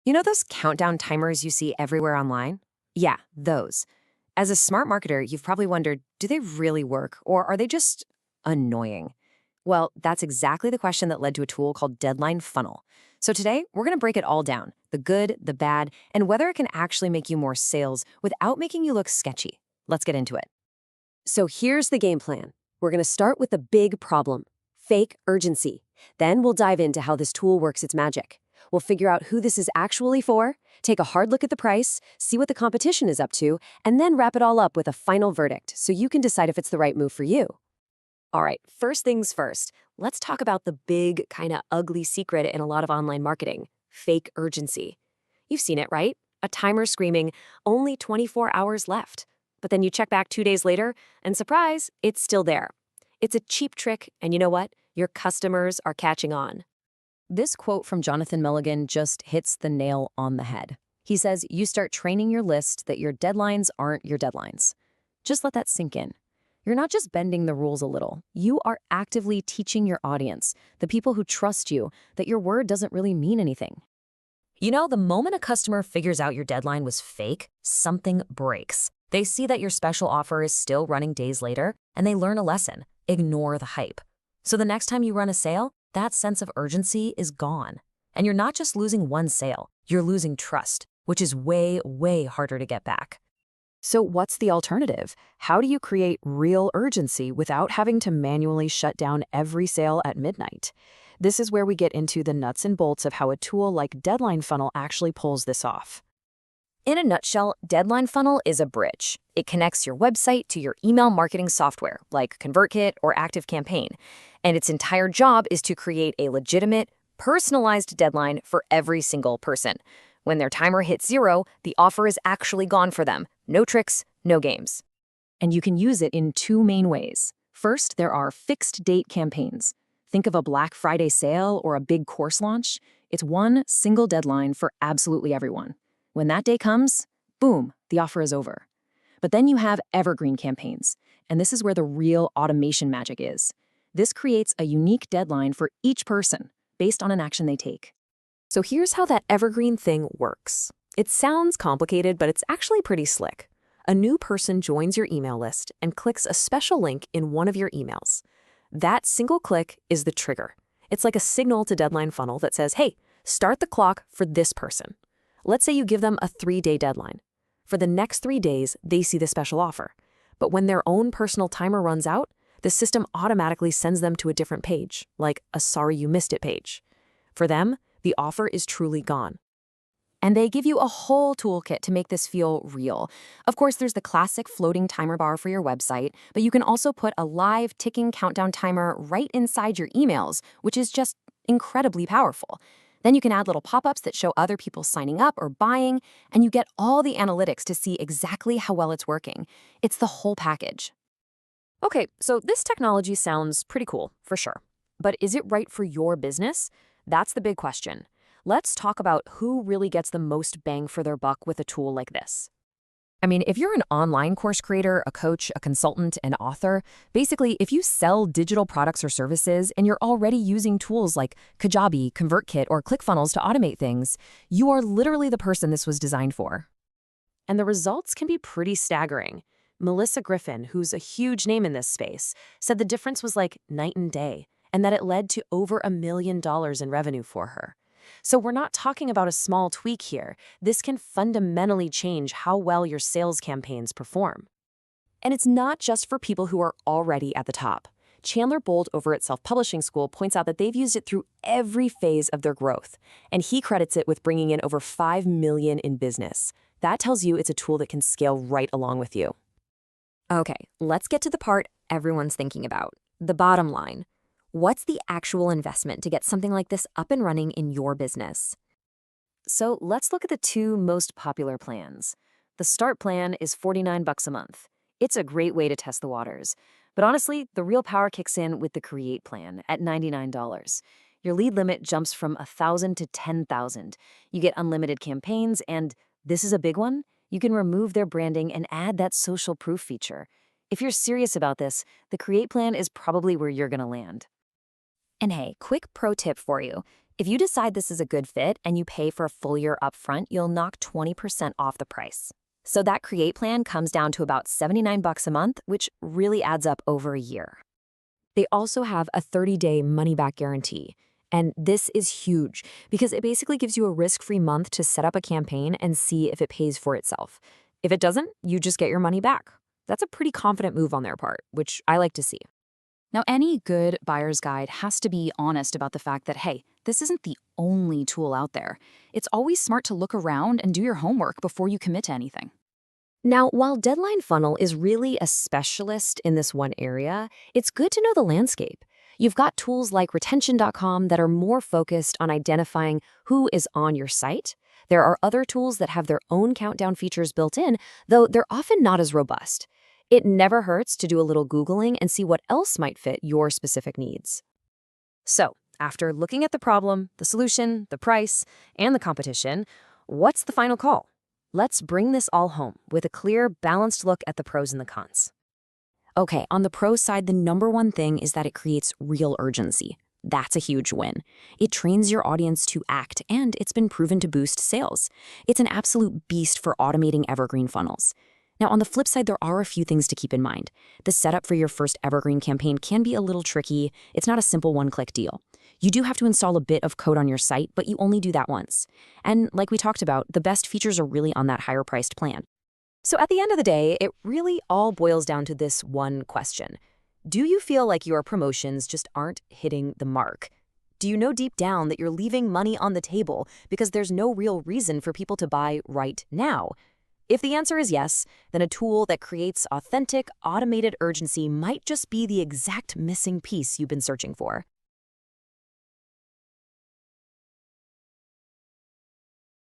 You know those countdown timers you see everywhere online? Yeah, those. As a smart marketer, you've probably wondered, do they really work or are they just annoying? Well, that's exactly the question that led to a tool called Deadline Funnel. So today, we're going to break it all down, the good, the bad, and whether it can actually make you more sales without making you look sketchy. Let's get into it. So here's the game plan. We're going to start with the big problem, fake urgency. Then we'll dive into how this tool works its magic. We'll figure out who this is actually for, take a hard look at the price, see what the competition is up to, and then wrap it all up with a final verdict so you can decide if it's the right move for you. All right, first things first, let's talk about the big, kind of ugly secret in a lot of online marketing, fake urgency. You've seen it, right? A timer screaming, only 24 hours left. But then you check back 2 days later, and surprise, it's still there. It's a cheap trick, and you know what? Your customers are catching on. This quote from Jonathan Milligan just hits the nail on the head. He says, you start training your list that your deadlines aren't your deadlines. Just let that sink in. You're not just bending the rules a little. You are actively teaching your audience, the people who trust you, that your word doesn't really mean anything. You know, the moment a customer figures out your deadline was fake, something breaks. They see that your special offer is still running days later, and they learn a lesson. Ignore the hype. So the next time you run a sale, that sense of urgency is gone. And you're not just losing one sale, you're losing trust, which is way, way harder to get back. So what's the alternative? How do you create real urgency without having to manually shut down every sale at midnight? This is where we get into the nuts and bolts of how a tool like Deadline Funnel actually pulls this off. In a nutshell, Deadline Funnel is a bridge. It connects your website to your email marketing software, like ConvertKit or ActiveCampaign. And its entire job is to create a legitimate, personalized deadline for every single person. When their timer hits 0, the offer is actually gone for them. No tricks, no games. And you can use it in two main ways. First, there are fixed date campaigns. Think of a Black Friday sale or a big course launch. It's one single deadline for absolutely everyone. When that day comes, boom, the offer is over. But then you have evergreen campaigns, and this is where the real automation magic is. This creates a unique deadline for each person based on an action they take. So here's how that evergreen thing works. It sounds complicated, but it's actually pretty slick. A new person joins your email list and clicks a special link in one of your emails. That single click is the trigger. It's like a signal to Deadline Funnel that says, hey, start the clock for this person. Let's say you give them a 3-day deadline. For the next 3 days, they see the special offer. But when their own personal timer runs out, the system automatically sends them to a different page, like a sorry you missed it page. For them, the offer is truly gone. And they give you a whole toolkit to make this feel real. Of course, there's the classic floating timer bar for your website, but you can also put a live ticking countdown timer right inside your emails, which is just incredibly powerful. Then you can add little pop-ups that show other people signing up or buying, and you get all the analytics to see exactly how well it's working. It's the whole package. Okay, so this technology sounds pretty cool, for sure. But is it right for your business? That's the big question. Let's talk about who really gets the most bang for their buck with a tool like this. I mean, if you're an online course creator, a coach, a consultant, an author, basically, if you sell digital products or services and you're already using tools like Kajabi, ConvertKit, or ClickFunnels to automate things, you are literally the person this was designed for. And the results can be pretty staggering. Melissa Griffin, who's a huge name in this space, said the difference was like night and day, and that it led to over $1 million in revenue for her. So we're not talking about a small tweak here. This can fundamentally change how well your sales campaigns perform. And it's not just for people who are already at the top. Chandler Bolt over at Self Publishing School points out that they've used it through every phase of their growth, and he credits it with bringing in over $5 million in business. That tells you it's a tool that can scale right along with you. Okay, let's get to the part everyone's thinking about, the bottom line. What's the actual investment to get something like this up and running in your business? So let's look at the two most popular plans. The Start plan is $49 a month. It's a great way to test the waters. But honestly, the real power kicks in with the Create plan at $99. Your lead limit jumps from 1,000 to 10,000. You get unlimited campaigns, and this is a big one, you can remove their branding and add that social proof feature. If you're serious about this, the Create plan is probably where you're going to land. And hey, quick pro tip for you. If you decide this is a good fit and you pay for a full year upfront, you'll knock 20% off the price. So that Create plan comes down to about $79 a month, which really adds up over a year. They also have a 30-day money-back guarantee. And this is huge because it basically gives you a risk-free month to set up a campaign and see if it pays for itself. If it doesn't, you just get your money back. That's a pretty confident move on their part, which I like to see. Now, any good buyer's guide has to be honest about the fact that, hey, this isn't the only tool out there. It's always smart to look around and do your homework before you commit to anything. Now, while Deadline Funnel is really a specialist in this one area, it's good to know the landscape. You've got tools like retention.com that are more focused on identifying who is on your site. There are other tools that have their own countdown features built in, though they're often not as robust. It never hurts to do a little Googling and see what else might fit your specific needs. So, after looking at the problem, the solution, the price, and the competition, what's the final call? Let's bring this all home with a clear, balanced look at the pros and the cons. Okay, on the pro side, the number one thing is that it creates real urgency. That's a huge win. It trains your audience to act, and it's been proven to boost sales. It's an absolute beast for automating evergreen funnels. Now, on the flip side, there are a few things to keep in mind. The setup for your first evergreen campaign can be a little tricky. It's not a simple one-click deal. You do have to install a bit of code on your site, but you only do that once. And like we talked about, the best features are really on that higher-priced plan. So at the end of the day, it really all boils down to this one question. Do you feel like your promotions just aren't hitting the mark? Do you know deep down that you're leaving money on the table because there's no real reason for people to buy right now? If the answer is yes, then a tool that creates authentic, automated urgency might just be the exact missing piece you've been searching for.